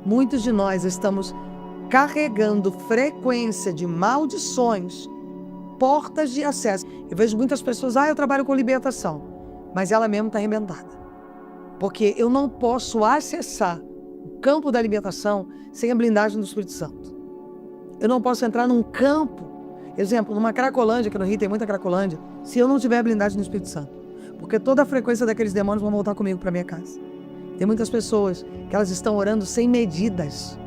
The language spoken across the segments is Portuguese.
Muitos de nós estamos carregando frequência de maldições, portas de acesso. Eu vejo muitas pessoas, eu trabalho com libertação, mas ela mesma está arrebentada. Porque eu não posso acessar o campo da libertação sem a blindagem do Espírito Santo. Eu não posso entrar num campo, exemplo, numa Cracolândia, que no Rio tem muita Cracolândia, se eu não tiver a blindagem do Espírito Santo. Porque toda a frequência daqueles demônios vão voltar comigo para minha casa. Tem muitas pessoas que elas estão orando sem medidas.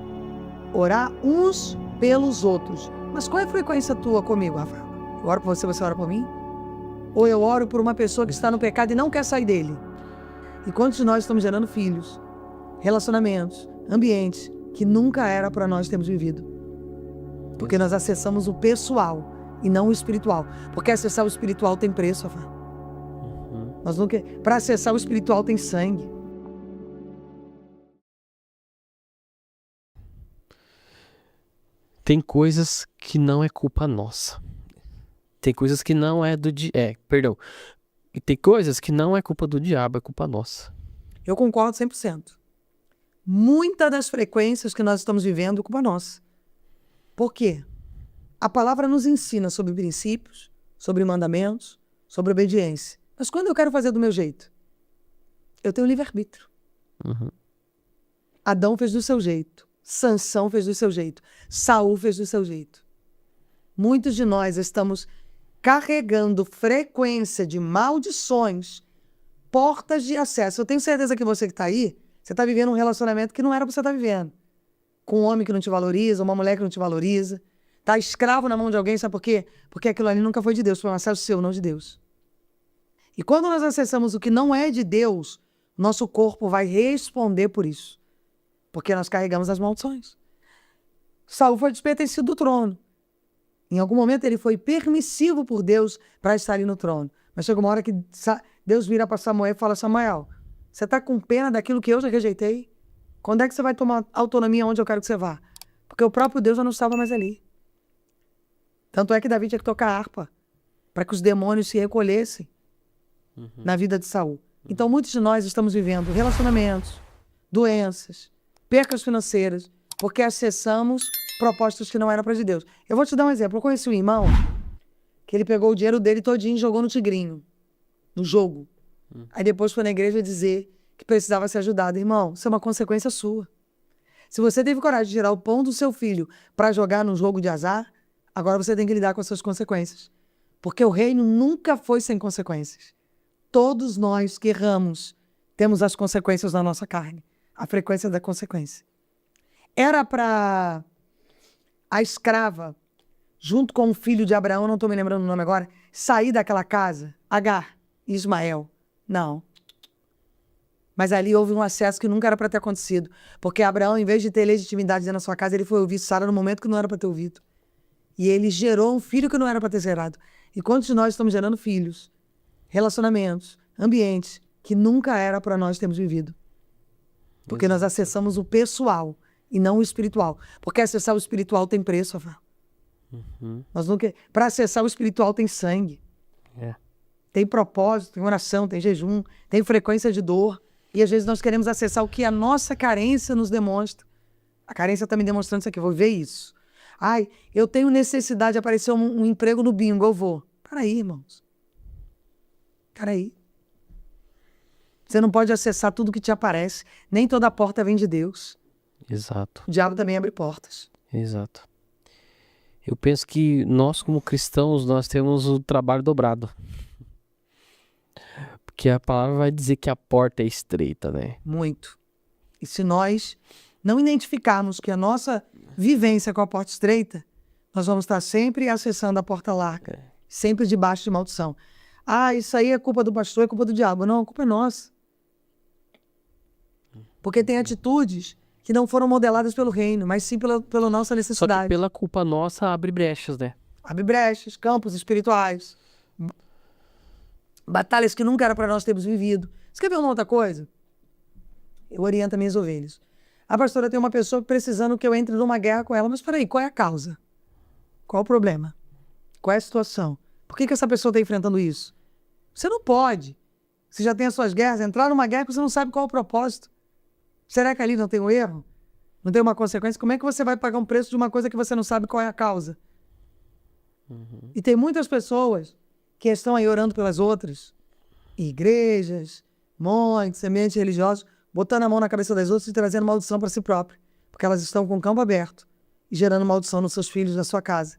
Orar uns pelos outros. Mas qual é a frequência tua comigo, Rafael? Eu oro por você, você ora por mim? Ou eu oro por uma pessoa que está no pecado e não quer sair dele? E quantos de nós estamos gerando filhos, relacionamentos, ambientes que nunca era para nós termos vivido? Porque nós acessamos o pessoal e não o espiritual. Porque acessar o espiritual tem preço, Rafael. Para acessar o espiritual tem sangue. Tem coisas que não é culpa nossa. Tem coisas que não é do perdão. E tem coisas que não é culpa do diabo, é culpa nossa. Eu concordo 100%. Muitas das frequências que nós estamos vivendo é culpa nossa. Por quê? A palavra nos ensina sobre princípios, sobre mandamentos, sobre obediência. Mas quando eu quero fazer do meu jeito? Eu tenho livre-arbítrio. Adão fez do seu jeito. Sansão fez do seu jeito. Saul fez do seu jeito. Muitos de nós estamos carregando frequência de maldições, portas de acesso. Eu tenho certeza que você que está aí, você está vivendo um relacionamento que não era para você estar vivendo. Com um homem que não te valoriza, uma mulher que não te valoriza. Está escravo na mão de alguém, sabe por quê? Porque aquilo ali nunca foi de Deus, foi um acesso seu, não de Deus. E quando nós acessamos o que não é de Deus, nosso corpo vai responder por isso. Porque nós carregamos as maldições. Saul foi despertencido do trono. Em algum momento ele foi permissivo por Deus para estar ali no trono. Mas chega uma hora que Deus vira para Samuel e fala: Samuel, você está com pena daquilo que eu já rejeitei? Quando é que você vai tomar autonomia onde eu quero que você vá? Porque o próprio Deus já não estava mais ali. Tanto é que Davi tinha que tocar harpa para que os demônios se recolhessem na vida de Saul. Então muitos de nós estamos vivendo relacionamentos, doenças, percas financeiras, porque acessamos propostas que não eram para de Deus. Eu vou te dar um exemplo. Eu conheci um irmão que ele pegou o dinheiro dele todinho e jogou no tigrinho, no jogo. Aí depois foi na igreja dizer que precisava ser ajudado. Irmão, isso é uma consequência sua. Se você teve coragem de tirar o pão do seu filho para jogar num jogo de azar, agora você tem que lidar com as suas consequências. Porque o reino nunca foi sem consequências. Todos nós que erramos temos as consequências na nossa carne. A frequência da consequência. Era para a escrava, junto com o filho de Abraão, não estou me lembrando o nome agora, sair daquela casa, Agar e Ismael. Não. Mas ali houve um acesso que nunca era para ter acontecido. Porque Abraão, em vez de ter legitimidade dentro da sua casa, ele foi ouvir Sara no momento que não era para ter ouvido. E ele gerou um filho que não era para ter gerado. E quantos de nós estamos gerando filhos, relacionamentos, ambientes, que nunca era para nós termos vivido? Porque nós acessamos o pessoal e não o espiritual. Porque acessar o espiritual tem preço, Rafael. Para acessar o espiritual tem sangue. Tem propósito, tem oração, tem jejum, tem frequência de dor. E às vezes nós queremos acessar o que a nossa carência nos demonstra. A carência está me demonstrando isso aqui, eu vou ver isso. Ai, eu tenho necessidade de aparecer um emprego no bingo, eu vou. Peraí, irmãos. Peraí. Você não pode acessar tudo que te aparece. Nem toda porta vem de Deus. Exato. O diabo também abre portas. Exato. Eu penso que nós, como cristãos, nós temos o trabalho dobrado. Porque a palavra vai dizer que a porta é estreita, né? Muito. E se nós não identificarmos que a nossa vivência com a porta estreita, nós vamos estar sempre acessando a porta larga. Sempre debaixo de maldição. Ah, isso aí é culpa do pastor, é culpa do diabo. Não, a culpa é nossa. Porque tem atitudes que não foram modeladas pelo reino, mas sim pela nossa necessidade. Só que pela culpa nossa abre brechas, né? Abre brechas, campos espirituais. Batalhas que nunca era para nós termos vivido. Você quer ver uma outra coisa? Eu oriento minhas ovelhas. A pastora tem uma pessoa precisando que eu entre numa guerra com ela. Mas peraí, qual é a causa? Qual o problema? Qual é a situação? Por que essa pessoa está enfrentando isso? Você não pode. Você já tem as suas guerras, entrar numa guerra que você não sabe qual é o propósito. Será que ali não tem um erro? não tem uma consequência, como é que você vai pagar um preço de uma coisa que você não sabe qual é a causa? E tem muitas pessoas que estão aí orando pelas outras, igrejas, montes, sementes religiosos, botando a mão na cabeça das outras e trazendo maldição para si próprio, porque elas estão com o campo aberto e gerando maldição nos seus filhos, na sua casa,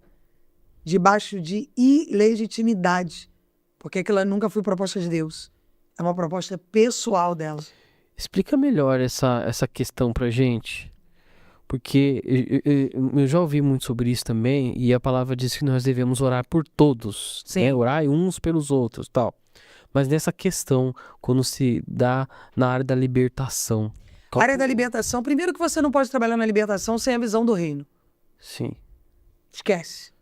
debaixo de ilegitimidade, porque aquilo nunca foi proposta de Deus, é uma proposta pessoal dela. Explica melhor essa questão pra gente. Porque eu já ouvi muito sobre isso também, e a palavra diz que nós devemos orar por todos, Sim. né? Orar uns pelos outros, tal. Mas nessa questão, quando se dá na área da libertação... A área da libertação, primeiro que você não pode trabalhar na libertação sem a visão do reino. Sim. Esquece.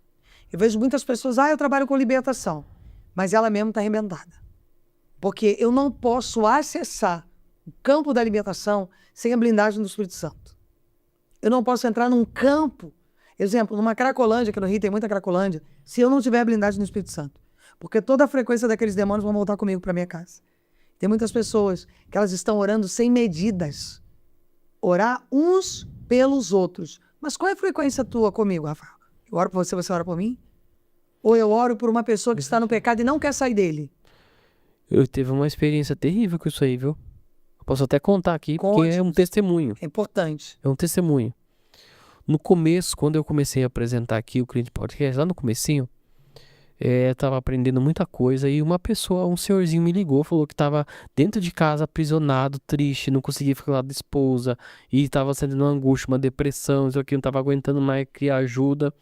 Eu vejo muitas pessoas, eu trabalho com libertação, mas ela mesma está arrebentada. Porque eu não posso acessar o campo da libertação sem a blindagem do Espírito Santo. Eu não posso entrar num campo, exemplo, numa Cracolândia, que no Rio tem muita Cracolândia, se eu não tiver a blindagem do Espírito Santo. Porque toda a frequência daqueles demônios vão voltar comigo para minha casa. Tem muitas pessoas que elas estão orando sem medidas. Orar uns pelos outros. Mas qual é a frequência tua comigo, Rafael? Eu oro por você, você ora por mim? Ou eu oro por uma pessoa que está no pecado e não quer sair dele? Eu tive uma experiência terrível com isso aí, viu? Posso até contar aqui, porque é um testemunho. É importante. É um testemunho. No começo, quando eu comecei a apresentar aqui o Crente Podcast, lá no comecinho, eu tava aprendendo muita coisa e uma pessoa, um senhorzinho me ligou, falou que tava dentro de casa, aprisionado, triste, não conseguia ficar lá da esposa e tava sendo uma angústia, uma depressão, isso aqui, não tava aguentando mais criar ajuda.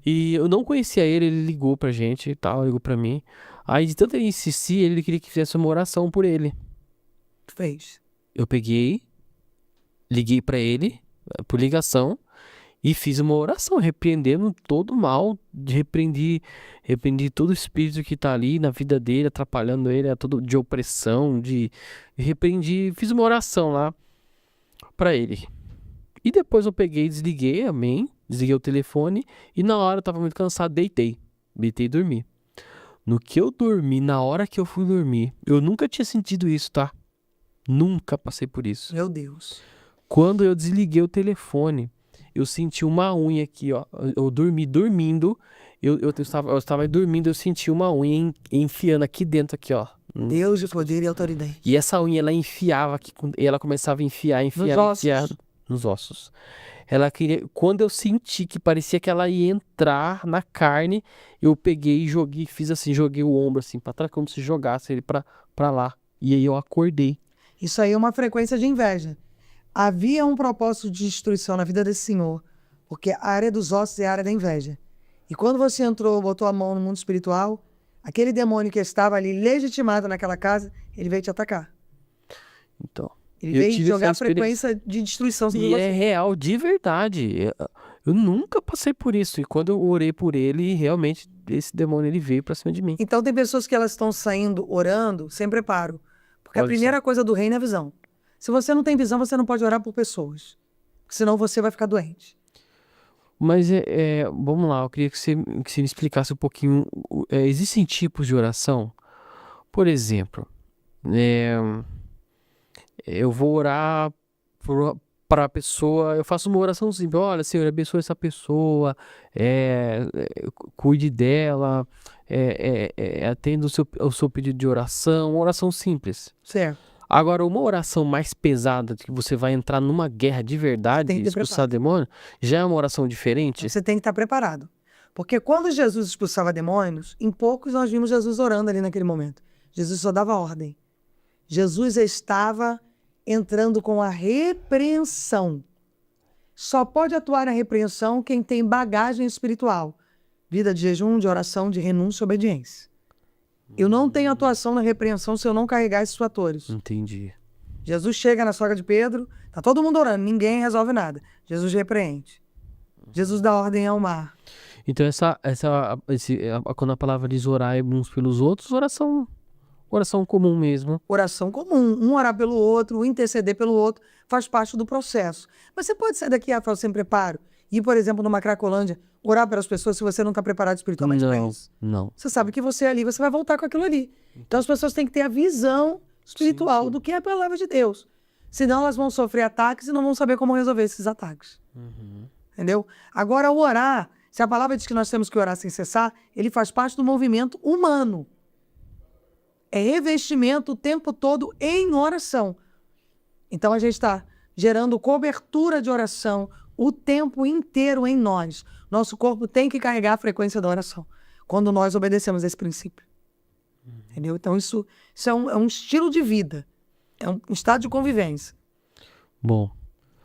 E eu não conhecia ele ligou pra gente e tal, ligou pra mim. Aí de tanto ele insistir, ele queria que fizesse uma oração por ele. Fez. Eu peguei, liguei pra ele, por ligação, e fiz uma oração, repreendendo todo o mal, repreendi todo o espírito que tá ali na vida dele, atrapalhando ele, todo de opressão, fiz uma oração lá pra ele. E depois eu peguei e desliguei, amém, desliguei o telefone, e na hora eu tava muito cansado, deitei e dormi. No que eu dormi, na hora que eu fui dormir, eu nunca tinha sentido isso, tá? Nunca passei por isso. Meu Deus. Quando eu desliguei o telefone, eu senti uma unha aqui, ó. Eu dormi dormindo. Eu estava dormindo, eu senti uma unha enfiando aqui dentro, aqui, ó. Deus de poder e autoridade. E essa unha, ela enfiava aqui, e ela começava a enfiar nos ossos. Ela queria, quando eu senti que parecia que ela ia entrar na carne, eu peguei e joguei, fiz assim, joguei o ombro assim pra trás, como se jogasse ele pra lá. E aí eu acordei. Isso aí é uma frequência de inveja. Havia um propósito de destruição na vida desse senhor, porque a área dos ossos é a área da inveja. E quando você entrou, botou a mão no mundo espiritual, aquele demônio que estava ali legitimado naquela casa, ele veio te atacar. Então, ele veio jogar a frequência de destruição sobre você. E é real, de verdade. Eu nunca passei por isso. E quando eu orei por ele, realmente esse demônio ele veio pra cima de mim. Então tem pessoas que elas estão saindo orando sem preparo. Porque a primeira coisa do reino é a visão. Se você não tem visão, você não pode orar por pessoas. Senão você vai ficar doente. Mas vamos lá, eu queria que você me explicasse um pouquinho. Existem tipos de oração? Por exemplo, eu vou orar para a pessoa, eu faço uma oração simples. Olha, Senhor, abençoe essa pessoa, cuide dela, atenda o seu pedido de oração, uma oração simples. Certo. Agora, uma oração mais pesada, que você vai entrar numa guerra de verdade, expulsar demônio, já é uma oração diferente? Você tem que estar preparado. Porque quando Jesus expulsava demônios, em poucos nós vimos Jesus orando ali naquele momento. Jesus só dava ordem. Jesus estava entrando com a repreensão. Só pode atuar na repreensão quem tem bagagem espiritual. Vida de jejum, de oração, de renúncia e obediência. Eu não tenho atuação na repreensão se eu não carregar esses fatores. Entendi. Jesus chega na sogra de Pedro, tá todo mundo orando, ninguém resolve nada. Jesus repreende. Jesus dá ordem ao mar. Então quando a palavra diz orar uns pelos outros, oração comum mesmo. Oração comum. Um orar pelo outro, um interceder pelo outro, faz parte do processo. Mas você pode sair daqui, Rafael, sem preparo, ir, por exemplo, numa Cracolândia, orar pelas pessoas se você não está preparado espiritualmente para isso. Não. Você sabe que você ali, você vai voltar com aquilo ali. Então as pessoas têm que ter a visão espiritual do que é a palavra de Deus. Senão elas vão sofrer ataques e não vão saber como resolver esses ataques. Entendeu? Agora, o orar, se a palavra diz que nós temos que orar sem cessar, ele faz parte do movimento humano. É revestimento o tempo todo em oração. Então, a gente está gerando cobertura de oração o tempo inteiro em nós. Nosso corpo tem que carregar a frequência da oração, quando nós obedecemos esse princípio. Entendeu? Então, isso é um estilo de vida. É um estado de convivência. Bom,